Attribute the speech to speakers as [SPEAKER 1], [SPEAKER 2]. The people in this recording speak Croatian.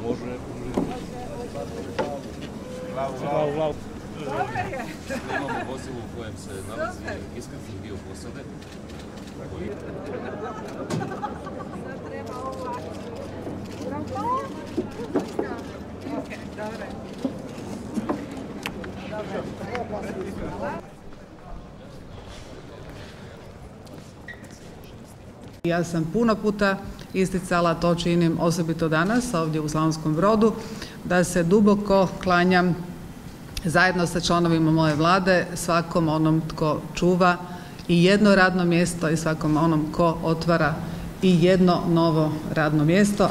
[SPEAKER 1] Može.
[SPEAKER 2] Glavu.
[SPEAKER 1] Imamo vozilo u kojem se nalazi iskretni dio posade.
[SPEAKER 3] Ja sam puno puta isticala, to činim osobito danas ovdje u Slavonskom Brodu, da se duboko klanjam zajedno sa članovima moje Vlade svakom onom tko čuva i jedno radno mjesto i svakom onom tko otvara i jedno novo radno mjesto.